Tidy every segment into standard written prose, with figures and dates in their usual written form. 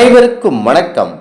அனைவருக்கும் வணக்கம்.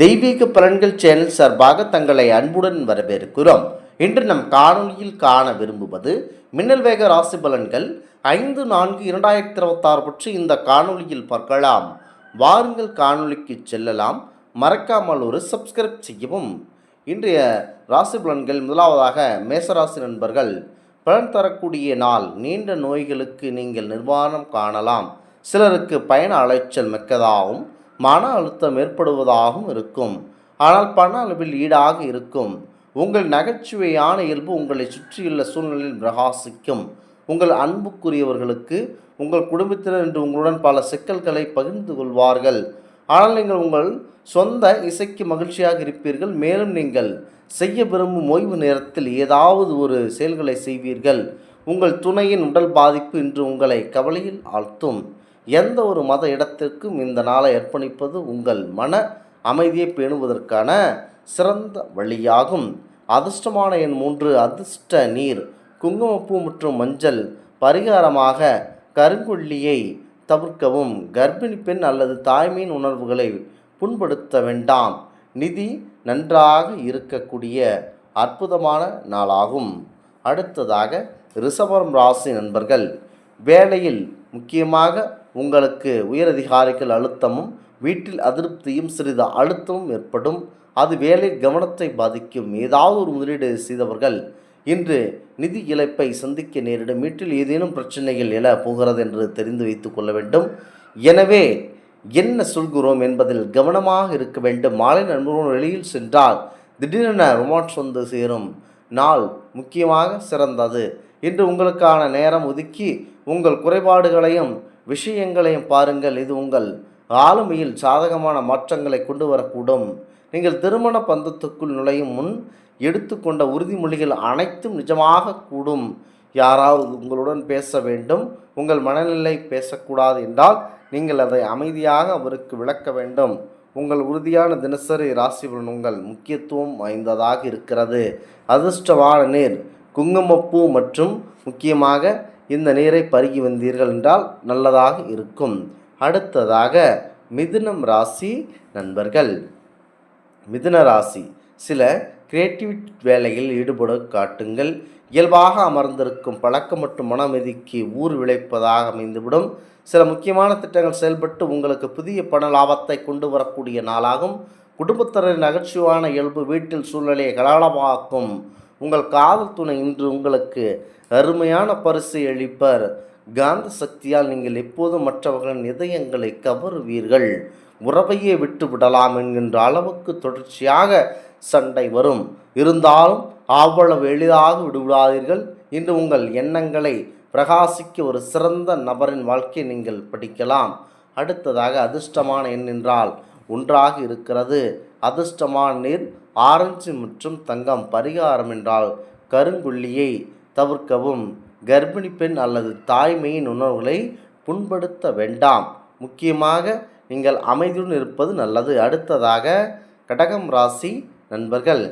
தெய்வீக பலன்கள் சேனல் சார்பாக தங்களை அன்புடன் வரவேற்கிறோம். இன்று நம் காணொலியில் காண விரும்புவது மின்னல் வேக ராசி பலன்கள் 5/4/2026 பற்றி இந்த காணொலியில் பார்க்கலாம். வாருங்கள் காணொலிக்கு செல்லலாம். மறக்காமல் ஒரு சப்ஸ்கிரைப் செய்யவும். இன்றைய ராசி பலன்கள் முதலாவதாக மேசராசி நண்பர்கள். பலன் தரக்கூடிய நாள். நீண்ட நோய்களுக்கு நீங்கள் நிவாரணம் காணலாம். சிலருக்கு பயண அலைச்சல் மிக்கதாகவும் மன அழுத்தம் ஏற்படுவதாகவும் இருக்கும். ஆனால் பண அளவில் ஈடாக இருக்கும். உங்கள் நகைச்சுவையான இயல்பு உங்களை சுற்றியுள்ள சூழ்நிலையில் பிரகாசிக்கும். உங்கள் அன்புக்குரியவர்களுக்கு உங்கள் குடும்பத்தினர் என்று உங்களுடன் பல சிக்கல்களை பகிர்ந்து கொள்வார்கள். ஆனால் நீங்கள் உங்கள் சொந்த இசைக்கு மகிழ்ச்சியாக இருப்பீர்கள். மேலும் நீங்கள் செய்ய விரும்பும் ஓய்வு நேரத்தில் ஏதாவது ஒரு செயல்களை செய்வீர்கள். உங்கள் துணையின் உடல் பாதிப்பு இன்று உங்களை கவலையில் ஆழ்த்தும். எந்த ஒரு மத இடத்திற்கும் இந்த நாளை அர்ப்பணிப்பது உங்கள் மன அமைதியை பேணுவதற்கான சிறந்த வழியாகும். அதிர்ஷ்டமான எண் 3. அதிர்ஷ்ட நீர் குங்குமப்பூ மற்றும் மஞ்சள். பரிகாரமாக கருங்கொல்லியை தவிர்க்கவும். கர்ப்பிணி பெண் அல்லது தாய்மையின் உணர்வுகளை புண்படுத்த வேண்டாம். நிதி நன்றாக இருக்கக்கூடிய அற்புதமான நாளாகும். அடுத்ததாக ரிஷபம் ராசி நண்பர்கள். வேலையில் முக்கியமாக உங்களுக்கு உயரதிகாரிகள் அழுத்தமும் வீட்டில் அதிருப்தியும் சிறிது அழுத்தமும் ஏற்படும். அது வேலை கவனத்தை பாதிக்கும். ஏதாவது ஒரு முதலீடு செய்தவர்கள் இன்று நிதி இழப்பை சந்திக்க நேரிடும். வீட்டில் ஏதேனும் பிரச்சனைகள் எழ போகிறது என்று தெரிந்து வைத்துக் கொள்ள வேண்டும். எனவே என்ன சொல்கிறோம் என்பதில் கவனமாக இருக்க வேண்டும். மாலை நண்பர்களுடன் வெளியில் சென்றால் திடீரென ரொமான்ஸ் வந்து சேரும் நாள் முக்கியமாக சிறந்தது. இன்று உங்களுக்கான நேரம் ஒதுக்கி உங்கள் குறைபாடுகளையும் விஷயங்களையும் பாருங்கள். இது உங்கள் ஆளுமையில் சாதகமான மாற்றங்களை கொண்டு வரக்கூடும். நீங்கள் திருமண பந்தத்துக்குள் நுழையும் முன் எடுத்துக்கொண்ட உறுதிமொழிகள் அனைத்தும் நிஜமாக கூடும். யாராவது உங்களுடன் பேச வேண்டும். உங்கள் மனநிலை பேசக்கூடாது என்றால் நீங்கள் அதை அமைதியாக அவருக்கு விளக்க வேண்டும். உங்கள் உறுதியான தினசரி ராசி பலன் உங்கள் முக்கியத்துவம் வாய்ந்ததாக இருக்கிறது. அதிர்ஷ்டமான நீர் குங்குமப்பூ மற்றும் முக்கியமாக இந்த நீரை பருகி வந்தீர்கள் என்றால் நல்லதாக இருக்கும். அடுத்ததாக மிதுனம் ராசி நண்பர்கள். மிதுன ராசி. சில கிரியேட்டிவிட்டி வேலையில் ஈடுபட காட்டுங்கள். இயல்பாக அமர்ந்திருக்கும் பழக்கம் மற்றும் மனமெதிக்கு ஊர் விளைப்பதாக அமைந்துவிடும். சில முக்கியமான திட்டங்கள் செயல்பட்டு உங்களுக்கு புதிய பண லாபத்தை கொண்டு வரக்கூடிய நாளாகும். குடும்பத்தினரின் நகைச்சுவான இயல்பு வீட்டில் சூழ்நிலையை கலகலப்பாக்கும். உங்கள் காதல் துணை இன்று உங்களுக்கு அருமையான பரிசை அளிப்பர். காந்த சக்தியால் நீங்கள் எப்போதும் மற்றவர்களின் இதயங்களை கவருவீர்கள். உறவையே விட்டு விடலாம் என்கின்ற அளவுக்கு தொடர்ச்சியாக சண்டை வரும். இருந்தாலும் அவ்வளவு எளிதாக விடுவிடாதீர்கள். இன்று உங்கள் எண்ணங்களை பிரகாசிக்க ஒரு சிறந்த நபரின் வாழ்க்கையை நீங்கள் படிக்கலாம். அடுத்ததாக அதிர்ஷ்டமான எண் என்றால் 1 இருக்கிறது. அதிர்ஷ்டமான நீர் ஆரஞ்சு மற்றும் தங்கம். பரிகாரம் என்றால் கருங்கொல்லியை தவிர்க்கவும். கர்ப்பிணி பெண் அல்லது தாய்மையின் உணர்வுகளை புண்படுத்த வேண்டாம். முக்கியமாக நீங்கள் அமைதியுடன் இருப்பது நல்லது. அடுத்ததாக கடகம் ராசி நண்பர்கள்.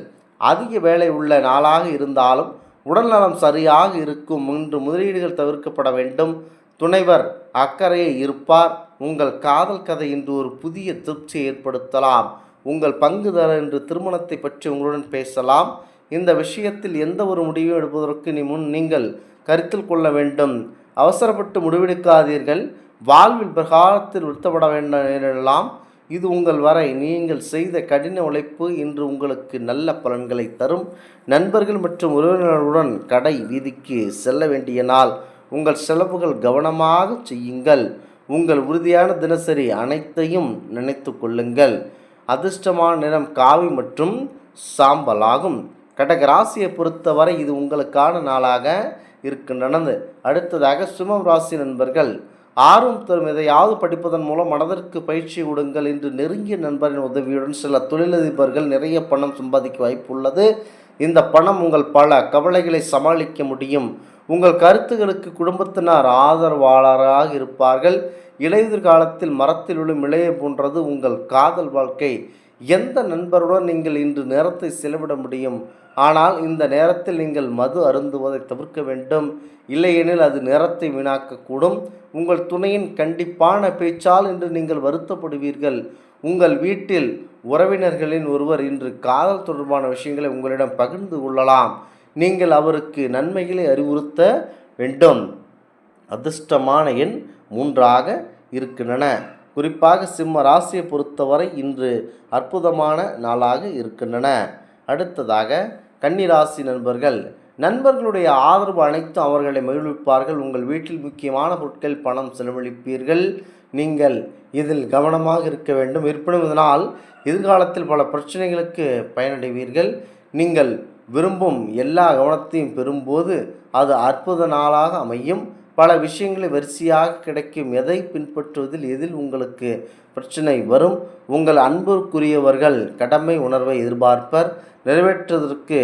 அதிக வேலை உள்ள நாளாக இருந்தாலும் உடல்நலம் சரியாக இருக்கும். இன்று முதலீடுகள் தவிர்க்கப்பட வேண்டும். துணைவர் அக்கறையை இருப்பார். உங்கள் காதல் கதை இன்று ஒரு புதிய திருப்தியை ஏற்படுத்தலாம். உங்கள் பங்குதாரர் என்று திருமணத்தை பற்றி உங்களுடன் பேசலாம். இந்த விஷயத்தில் எந்த ஒரு முடிவும் எடுப்பதற்கு நீங்கள் கருத்தில் கொள்ள வேண்டும். அவசரப்பட்டு முடிவெடுக்காதீர்கள். வாழ்வில் பிரகாரத்தில் நிறுத்தப்பட வேண்டாம். இது உங்கள் வரை நீங்கள் செய்த கடின உழைப்பு இன்று உங்களுக்கு நல்ல பலன்களை தரும். நண்பர்கள் மற்றும் உறவினர்களுடன் கடை வீதிக்கு செல்ல வேண்டிய நாள். உங்கள் செலவுகள் கவனமாக செய்யுங்கள். உங்கள் உறுதியான தினசரி அனைத்தையும் நினைத்து கொள்ளுங்கள். அதிர்ஷ்டமான நிறம் காவி மற்றும் சாம்பலாகும். கடக ராசியை பொறுத்தவரை இது உங்களுக்கான நாளாக இருக்கின்றன. அடுத்ததாக சிம்மம் ராசி நண்பர்கள். ஆர்வம் தரும் எதையாவது படிப்பதன் மூலம் மனதிற்கு பயிற்சி கொடுங்கள். இன்று நெருங்கிய நண்பரின் உதவியுடன் சில தொழிலதிபர்கள் நிறைய பணம் சம்பாதிக்க வாய்ப்பு உள்ளது. இந்த பணம் உங்கள் பல கவலைகளை சமாளிக்க முடியும். உங்கள் கருத்துகளுக்கு குடும்பத்தினர் ஆதரவாளராக இருப்பார்கள். இலையுதிர் காலத்தில் மரத்தில் விழும் இலையை போன்றது உங்கள் காதல் வாழ்க்கை. எந்த நண்பருடன் நீங்கள் இன்று நேரத்தை செலவிட முடியும். ஆனால் இந்த நேரத்தில் நீங்கள் மது அருந்துவதை தவிர்க்க வேண்டும். இல்லையெனில் அது நேரத்தை வீணாக்கக்கூடும். உங்கள் துணையின் கண்டிப்பான பேச்சால் இன்று நீங்கள் வருத்தப்படுவீர்கள். உங்கள் வீட்டில் உறவினர்களின் ஒருவர் இன்று காதல் தொடர்பான விஷயங்களை உங்களிடம் பகிர்ந்து கொள்ளலாம். நீங்கள் அவருக்கு நன்மைகளை அறிவுறுத்த வேண்டும். அதிர்ஷ்டமான எண் 3 இருக்கின்றன. குறிப்பாக சிம்ம ராசியை பொறுத்தவரை இன்று அற்புதமான நாளாக இருக்கின்றன. அடுத்ததாக கன்னிராசி நண்பர்களுடைய ஆதரவு அனைத்தும் அவர்களை மகிழ்விப்பார்கள். உங்கள் வீட்டில் முக்கியமான பொருட்கள் பணம் செலவழிப்பீர்கள். நீங்கள் இதில் கவனமாக இருக்க வேண்டும். இருப்பினும் இதனால் எதிர்காலத்தில் பல பிரச்சனைகளுக்கு பயனடைவீர்கள். நீங்கள் விரும்பும் எல்லா கவனத்தையும் பெறும்போது அது அற்புத நாளாக அமையும். பல விஷயங்களை வரிசையாக கிடைக்கும். எதை பின்பற்றுவதில் எதில் உங்களுக்கு பிரச்சனை வரும். உங்கள் அன்புக்குரியவர்கள் கடமை உணர்வை எதிர்பார்ப்பர். நிறைவேற்றுவதற்கு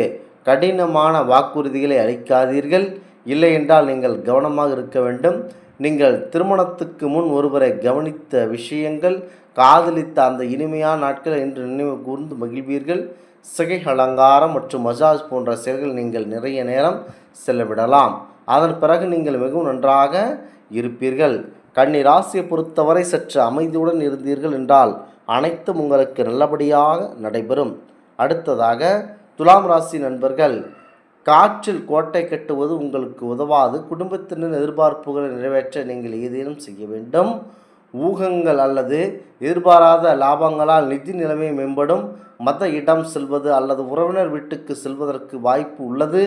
கடினமான வாக்குறுதிகளை அளிக்காதீர்கள். இல்லை என்றால் நீங்கள் கவனமாக இருக்க வேண்டும். நீங்கள் திருமணத்துக்கு முன் ஒருவரை கவனித்த விஷயங்கள், காதலித்த அந்த இனிமையான நாட்கள் என்று நினைவு கூர்ந்து மகிழ்வீர்கள். சிகை அலங்காரம் மற்றும் மசாஜ் போன்ற செயல்கள் நீங்கள் நிறைய நேரம் செலவிடலாம். அதன் பிறகு நீங்கள் மிகவும் நன்றாக இருப்பீர்கள். கன்னி ராசியை பொறுத்தவரை சற்று அமைதியுடன் இருந்தீர்கள் என்றால் அனைத்தும் உங்களுக்கு நல்லபடியாக நடைபெறும். அடுத்ததாக துலாம் ராசி நண்பர்கள், காற்றில் கோட்டை கட்டுவது உங்களுக்கு உதவாது. குடும்பத்தினர் எதிர்பார்ப்புகளை நிறைவேற்ற நீங்கள் ஏதேனும் செய்ய வேண்டும். ஊகங்கள் அல்லது எதிர்பாராத லாபங்களால் நிதி நிலைமை மேம்படும். மத இடம் செல்வது அல்லது உறவினர் வீட்டுக்கு செல்வதற்கு வாய்ப்பு உள்ளது.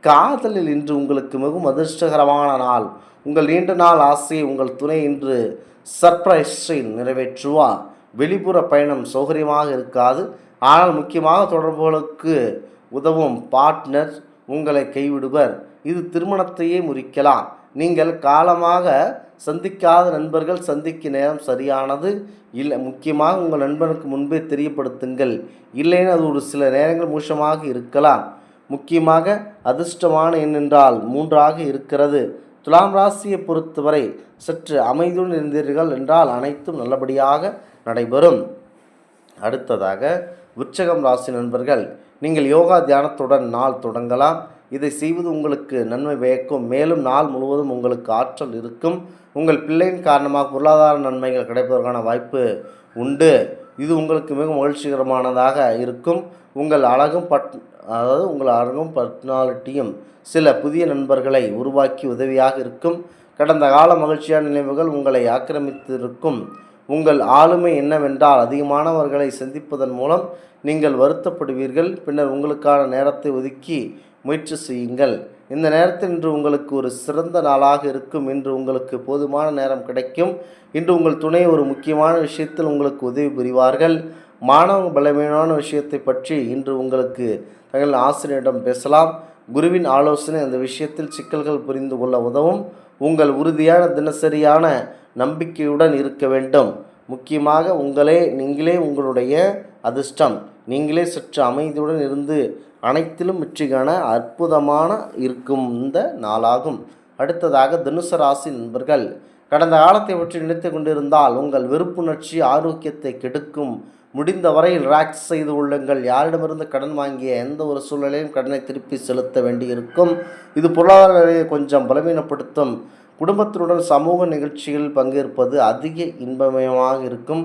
காதலில் இன்று உங்களுக்கு மிகவும் அதிர்ஷ்டகரமான நாள். உங்கள் நீண்ட நாள் ஆசையை உங்கள் துணை இன்று சர்ப்ரைஸை நிறைவேற்றுவார். வெளிப்புற பயணம் சௌகரியமாக இருக்காது. ஆனால் முக்கியமாக தொடர்புகளுக்கு உதவும் பார்ட்னர் உங்களை கைவிடுவர். இது திருமணத்தையே முறிக்கலாம். நீங்கள் காலமாக சந்திக்காத நண்பர்கள் சந்திக்க நேரம் சரியானது இல்லை. முக்கியமாக உங்கள் நண்பனுக்கு முன்பே தெரியப்படுத்துங்கள். இல்லைன்னு அது ஒரு சில நேரங்கள் மோசமாக இருக்கலாம். முக்கியமாக அதிர்ஷ்டமான எண் என்றால் 3 இருக்கிறது. துலாம் ராசியை பொறுத்தவரை சற்று அமைதியுடன் இருந்தீர்கள் என்றால் அனைத்தும் நல்லபடியாக நடைபெறும். அடுத்ததாக விருச்சிகம் ராசி நண்பர்கள், நீங்கள் யோகா தியானத்துடன் நாள் தொடங்கலாம். இதை செய்வது உங்களுக்கு நன்மை பயக்கும். மேலும் நாள் முழுவதும் உங்களுக்கு ஆற்றல் இருக்கும். உங்கள் பிள்ளையின் காரணமாக பொருளாதார நன்மைகள் கிடைப்பதற்கான வாய்ப்பு உண்டு. இது உங்களுக்கு மிக மகிழ்ச்சிகரமானதாக இருக்கும். உங்கள் அழகும் பர்சனாலிட்டியும் சில புதிய நண்பர்களை உருவாக்கி உதவியாக இருக்கும். கடந்த கால மகிழ்ச்சியான நினைவுகள் உங்களை ஆக்கிரமித்திருக்கும். உங்கள் ஆளுமை என்னவென்றால் அதிகமானவர்களை சந்திப்பதன் மூலம் நீங்கள் வருத்தப்படுவீர்கள். பின்னர் உங்களுக்கான நேரத்தை ஒதுக்கி முயற்சி செய்யுங்கள். இந்த நேரத்தில் இன்று உங்களுக்கு ஒரு சிறந்த நாளாக இருக்கும். இன்று உங்களுக்கு போதுமான நேரம் கிடைக்கும். இன்று உங்கள் துணை ஒரு முக்கியமான விஷயத்தில் உங்களுக்கு உதவி புரிவார்கள். மாணவ பலவீனமான விஷயத்தை பற்றி இன்று உங்களுக்கு தங்கள் ஆசிரியரிடம் பேசலாம். குருவின் ஆலோசனை அந்த விஷயத்தில் சிக்கல்கள் புரிந்து கொள்ள உதவும். உங்கள் உறுதியான தினசரியான நம்பிக்கையுடன் இருக்க வேண்டும். முக்கியமாக நீங்களே உங்களுடைய அதிர்ஷ்டம். நீங்களே சற்று அமைதியுடன் இருந்து அனைத்திலும் வெற்றி காண அற்புதமான இருக்கும் இந்த நாளாகும். அடுத்ததாக தனுசு ராசி நண்பர்கள், கடந்த காலத்தை பற்றி நினைத்து கொண்டிருந்தால் உங்கள் வெறுப்புணர்ச்சி ஆரோக்கியத்தை கெடுக்கும். முடிந்தவரை ரிலாக்ஸ் செய்து கொள்ளுங்கள். யாரிடமிருந்து கடன் வாங்கிய எந்த ஒரு சூழ்நிலையும் கடனை திருப்பி செலுத்த வேண்டியிருக்கும். இது பொருளாதார நிலையை கொஞ்சம் பலவீனப்படுத்தும். குடும்பத்தினுடன் சமூக நிகழ்ச்சிகளில் பங்கேற்பது அதிக இன்பமயமாக இருக்கும்.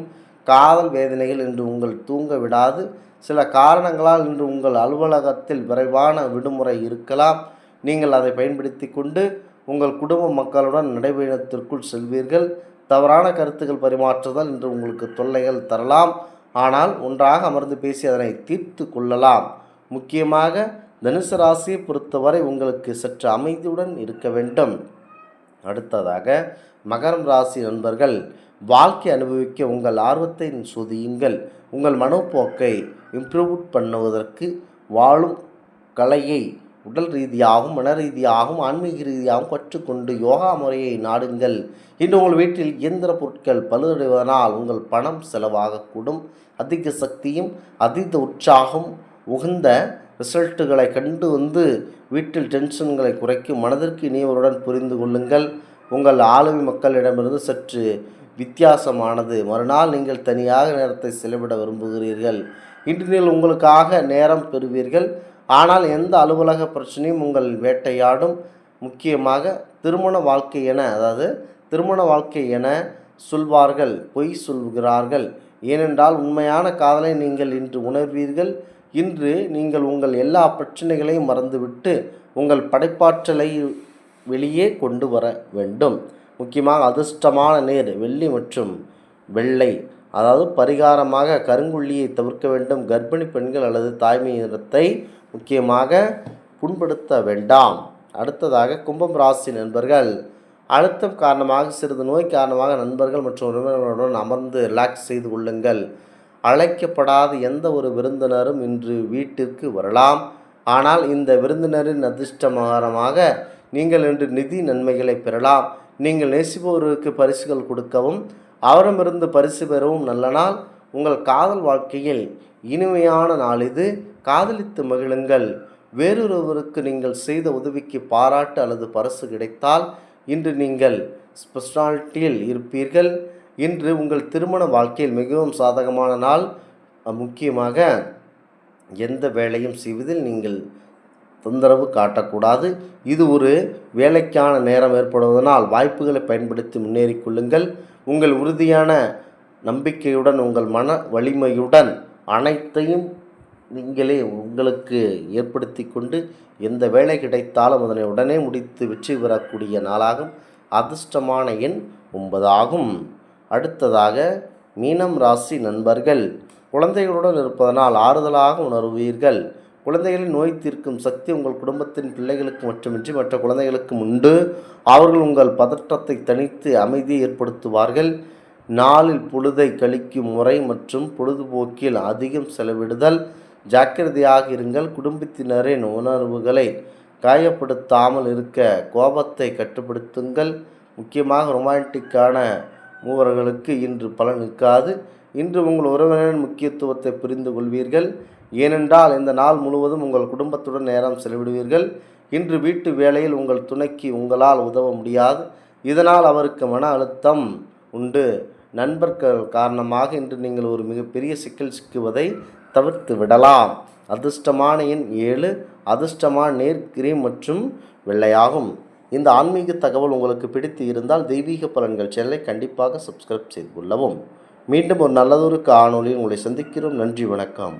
காதல் வேதனைகள் இன்று உங்கள் தூங்க விடாது. சில காரணங்களால் இன்று உங்கள் அலுவலகத்தில் விரைவான விடுமுறை இருக்கலாம். நீங்கள் அதை பயன்படுத்தி கொண்டு உங்கள் குடும்ப மக்களுடன் நடைபயணத்திற்குள் செல்வீர்கள். தவறான கருத்துக்கள் பரிமாற்றுதல் இன்று உங்களுக்கு தொல்லைகள் தரலாம். ஆனால் ஒன்றாக அமர்ந்து பேசி அதனை தீர்த்து கொள்ளலாம். முக்கியமாக தனுசு ராசியை பொறுத்தவரை உங்களுக்கு சற்று அமைதியுடன் இருக்க வேண்டும். அடுத்ததாக மகரம் ராசி நண்பர்கள், வாழ்க்கை அனுபவிக்க உங்கள் ஆர்வத்தை சோதியுங்கள். உங்கள் மனோப்போக்கை இம்ப்ரூவ் பண்ணுவதற்கு வாழும் கலையை உடல் ரீதியாகவும் மன ரீதியாகவும் ஆன்மீக ரீதியாகவும் கற்றுக்கொண்டு யோகா முறையை நாடுங்கள். இன்று உங்கள் வீட்டில் இயந்திர பொருட்கள் பழுதடைவதனால் உங்கள் பணம் செலவாகக்கூடும். அதிக சக்தியும் அதீத உற்சாகம் உகந்த ரிசல்ட்டுகளை கண்டு வீட்டில் டென்ஷன்களை குறைக்கும். மனதிற்கு இனியவருடன் புரிந்து கொள்ளுங்கள். உங்கள் ஆளுமை மக்களிடமிருந்து சற்று வித்தியாசமானது. மறுநாள் நீங்கள் தனியாக நேரத்தை செலவிட விரும்புகிறீர்கள். இன்று நீங்கள் உங்களுக்காக நேரம் பெறுவீர்கள். ஆனால் எந்த அலுவலக பிரச்சனையும் உங்கள் வேட்டையாடும். முக்கியமாக திருமண வாழ்க்கை என, அதாவது திருமண வாழ்க்கை என சொல்வார்கள், பொய் சொல்கிறார்கள். ஏனென்றால் உண்மையான காதலை நீங்கள் இன்று உணர்வீர்கள். இன்று நீங்கள் உங்கள் எல்லா பிரச்சனைகளையும் மறந்துவிட்டு உங்கள் படைப்பாற்றலை வெளியே கொண்டு வர வேண்டும். முக்கியமாக அதிர்ஷ்டமான நேர் வெள்ளி மற்றும் வெள்ளை, அதாவது பரிகாரமாக கருங்குள்ளியை தவிர்க்க வேண்டும். கர்ப்பிணி பெண்கள் அல்லது தாய்மை நிறத்தை முக்கியமாக புண்படுத்த வேண்டாம். அடுத்ததாக கும்பம் ராசி நண்பர்கள், அழுத்தம் காரணமாக சிறிது நோய் காரணமாக நண்பர்கள் மற்றும் உறவினர்களுடன் அமர்ந்து ரிலாக்ஸ் செய்து கொள்ளுங்கள். அழைக்கப்படாத எந்த ஒரு விருந்தினரும் இன்று வீட்டிற்கு வரலாம். ஆனால் இந்த விருந்தினரின் அதிர்ஷ்டகரமாக நீங்கள் இன்று நிதி நன்மைகளை பெறலாம். நீங்கள் நேசிப்பவருக்கு பரிசுகள் கொடுக்கவும் அவரிடமிருந்து பரிசு பெறவும் நல்ல நாள். உங்கள் காதல் வாழ்க்கையில் இனிமையான நாள் இது. காதலித்து மகிழுங்கள். வேறொருவருக்கு நீங்கள் செய்த உதவிக்கு பாராட்டு அல்லது பரிசு கிடைத்தால் இன்று நீங்கள் ஸ்பெஷாலிட்டியில் இருப்பீர்கள். இன்று உங்கள் திருமண வாழ்க்கையில் மிகவும் சாதகமான நாள். முக்கியமாக எந்த வேலையும் செய்வதில் நீங்கள் தொந்தரவு காட்டக்கூடாது. இது ஒரு வேலைக்கான நேரம் ஏற்படுவதனால் வாய்ப்புகளை பயன்படுத்தி முன்னேறி கொள்ளுங்கள். உங்கள் உறுதியான நம்பிக்கையுடன் உங்கள் மன வலிமையுடன் அனைத்தையும் நீங்களே உங்களுக்கு ஏற்படுத்தி கொண்டு எந்த வேலை கிடைத்தாலும் அதனை உடனே முடித்து வெற்றி பெறக்கூடிய நாளாகும். அதிர்ஷ்டமான எண் 9 ஆகும். அடுத்ததாக மீனம் ராசி நண்பர்கள், குழந்தைகளுடன் இருப்பதனால் ஆறுதலாக உணர்வீர்கள். குழந்தைகளின் நோய் தீர்க்கும் சக்தி உங்கள் குடும்பத்தின் பிள்ளைகளுக்கு மட்டுமின்றி மற்ற குழந்தைகளுக்கும் உண்டு. அவர்கள் உங்கள் பதற்றத்தை தணித்து அமைதியை ஏற்படுத்துவார்கள். நாளில் பொழுதை கழிக்கும் முறை மற்றும் பொழுதுபோக்கில் அதிகம் செலவிடுதல். ஜாக்கிரதையாக இருங்கள். குடும்பத்தினரின் உணர்வுகளை காயப்படுத்தாமல் இருக்க கோபத்தை கட்டுப்படுத்துங்கள். முக்கியமாக ரொமான்டிக்கான மூவர்களுக்கு இன்று பலன் இருக்காது. இன்று உங்கள் உறவினரின் முக்கியத்துவத்தை புரிந்து கொள்வீர்கள். ஏனென்றால் இந்த நாள் முழுவதும் உங்கள் குடும்பத்துடன் நேரம் செலவிடுவீர்கள். இன்று வீட்டு வேலையில் உங்கள் துணைக்கு உங்களால் உதவ முடியாது. இதனால் அவருக்கு மன அழுத்தம் உண்டு. நண்பர்கள் காரணமாக இன்று நீங்கள் ஒரு மிகப்பெரிய சிக்கல் சிக்குவதை தவிர்த்து விடலாம். அதிர்ஷ்டமான எண் 7. அதிர்ஷ்டமான நேர் கிரீம் மற்றும் வெள்ளையாகும். இந்த ஆன்மீக தகவல் உங்களுக்கு பிடித்து இருந்தால் தெய்வீக பலன்கள் சேனலை கண்டிப்பாக சப்ஸ்கிரைப் செய்து கொள்ளவும். மீண்டும் ஒரு நல்லதொரு காணொளியில் உங்களை சந்திக்கிறோம். நன்றி, வணக்கம்.